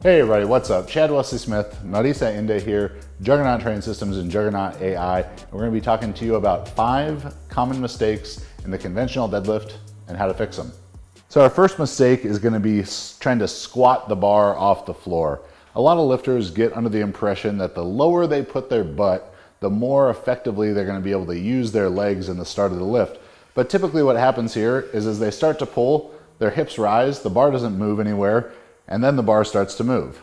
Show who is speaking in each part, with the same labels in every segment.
Speaker 1: Hey everybody, what's up? Chad Wesley Smith, Marisa Inda here, Juggernaut Training Systems and Juggernaut AI. We're going to be talking to you about 5 common mistakes in the conventional deadlift and how to fix them. So our first mistake is going to be trying to squat the bar off the floor. A lot of lifters get under the impression that the lower they put their butt, the more effectively they're going to be able to use their legs in the start of the lift. But typically what happens here is as they start to pull, their hips rise, the bar doesn't move anywhere, and then the bar starts to move.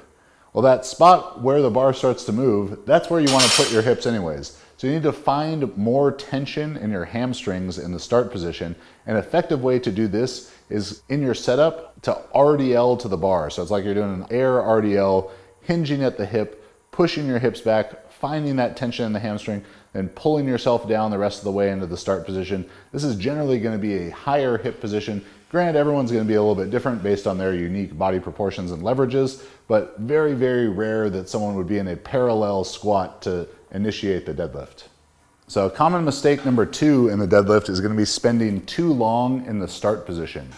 Speaker 1: Well, that spot where the bar starts to move, that's where you want to put your hips anyways. So you need to find more tension in your hamstrings in the start position. An effective way to do this is in your setup to RDL to the bar. So it's like you're doing an air RDL, hinging at the hip, pushing your hips back, finding that tension in the hamstring, then pulling yourself down the rest of the way into the start position. This is generally going to be a higher hip position. Granted, everyone's going to be a little bit different based on their unique body proportions and leverages, but very, very rare that someone would be in a parallel squat to initiate the deadlift. So common mistake number 2 in the deadlift is going to be spending too long in the start position.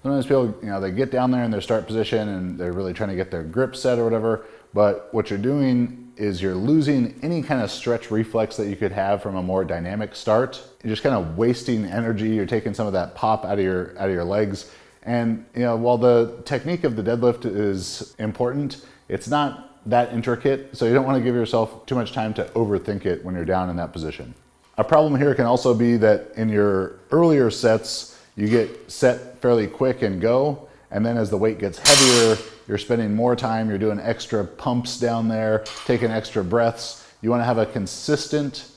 Speaker 1: Sometimes people, they get down there in their start position and they're really trying to get their grip set or whatever, but what you're doing is you're losing any kind of stretch reflex that you could have from a more dynamic start. You're just kind of wasting energy. You're taking some of that pop out of your legs. And while the technique of the deadlift is important, it's not that intricate, so you don't want to give yourself too much time to overthink it when you're down in that position. A problem here can also be that in your earlier sets, you get set fairly quick and go, and then as the weight gets heavier, you're spending more time, you're doing extra pumps down there, taking extra breaths. You want to have a consistent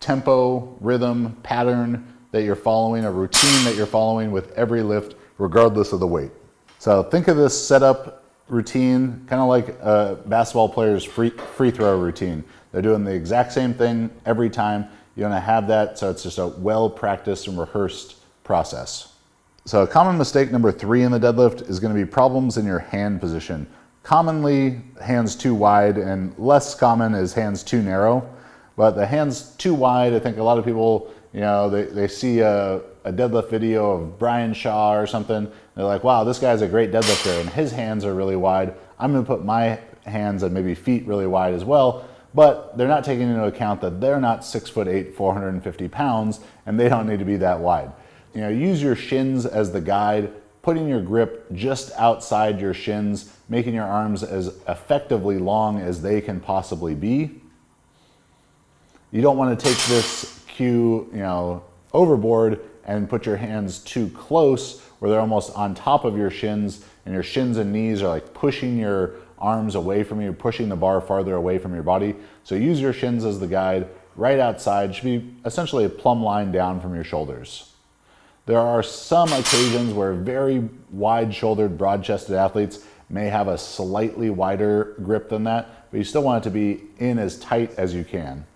Speaker 1: tempo, rhythm, pattern that you're following, a routine that you're following with every lift, regardless of the weight. So think of this setup routine kind of like a basketball player's free throw routine. They're doing the exact same thing every time. You want to have that so it's just a well-practiced and rehearsed process. So common mistake number 3 in the deadlift is going to be problems in your hand position. Commonly, hands too wide, and less common is hands too narrow. But the hands too wide, I think a lot of people, they see a deadlift video of Brian Shaw or something. They're like, wow, this guy's a great deadlifter and his hands are really wide. I'm going to put my hands and maybe feet really wide as well. But they're not taking into account that they're not 6'8", 450 pounds, and they don't need to be that wide. Use your shins as the guide, putting your grip just outside your shins, making your arms as effectively long as they can possibly be. You don't want to take this cue, overboard and put your hands too close where they're almost on top of your shins, and your shins and knees are like pushing your arms away from you, pushing the bar farther away from your body. So use your shins as the guide. Right outside should be essentially a plumb line down from your shoulders. There are some occasions where very wide-shouldered, broad-chested athletes may have a slightly wider grip than that, but you still want it to be in as tight as you can.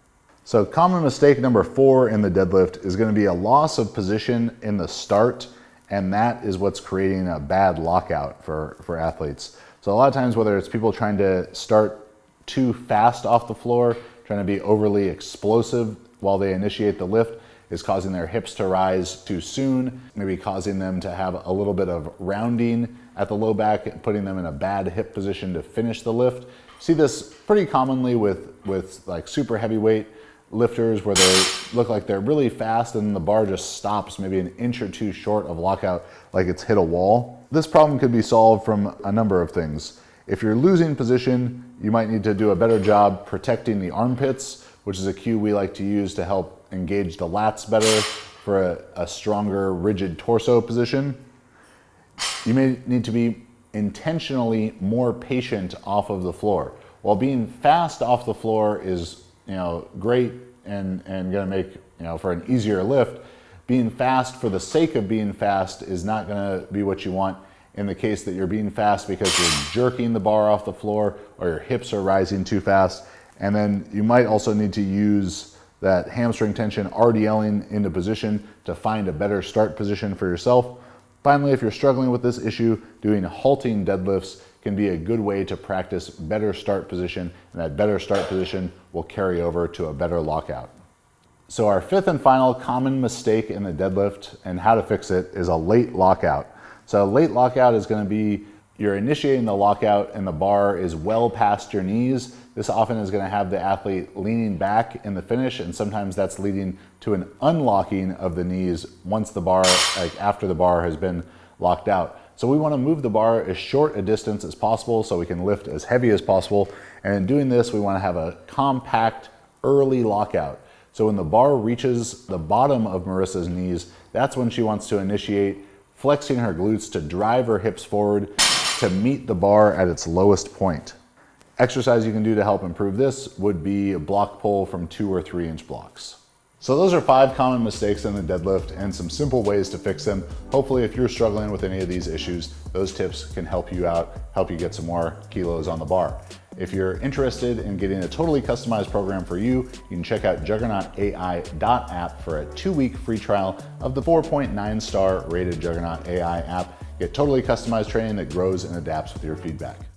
Speaker 1: So common mistake number 4 in the deadlift is going to be a loss of position in the start, and that is what's creating a bad lockout for athletes. So a lot of times, whether it's people trying to start too fast off the floor, trying to be overly explosive while they initiate the lift, is causing their hips to rise too soon, maybe causing them to have a little bit of rounding at the low back, putting them in a bad hip position to finish the lift. See this pretty commonly with like super heavyweight lifters where they look like they're really fast and the bar just stops maybe an inch or 2 short of lockout, like it's hit a wall. This problem could be solved from a number of things. If you're losing position, you might need to do a better job protecting the armpits, which is a cue we like to use to help engage the lats better for a stronger, rigid torso position. You may need to be intentionally more patient off of the floor. While being fast off the floor is great and gonna make for an easier lift, being fast for the sake of being fast is not gonna be what you want in the case that you're being fast because you're jerking the bar off the floor or your hips are rising too fast. And then you might also need to use that hamstring tension RDLing into position to find a better start position for yourself. Finally, if you're struggling with this issue, doing halting deadlifts can be a good way to practice better start position, and that better start position will carry over to a better lockout. So our 5th and final common mistake in the deadlift and how to fix it is a late lockout. So late lockout is going to be you're initiating the lockout and the bar is well past your knees, this often is going to have the athlete leaning back in the finish, and sometimes that's leading to an unlocking of the knees once the bar, like after the bar has been locked out. So we want to move the bar as short a distance as possible so we can lift as heavy as possible. And in doing this, we want to have a compact early lockout. So when the bar reaches the bottom of Marissa's knees, that's when she wants to initiate flexing her glutes to drive her hips forward to meet the bar at its lowest point. Exercise you can do to help improve this would be a block pull from 2 or 3 inch blocks. So those are 5 common mistakes in the deadlift and some simple ways to fix them. Hopefully if you're struggling with any of these issues, those tips can help you out, help you get some more kilos on the bar. If you're interested in getting a totally customized program for you, you can check out juggernautai.app for a 2-week free trial of the 4.9 star rated Juggernaut AI app. Get totally customized training that grows and adapts with your feedback.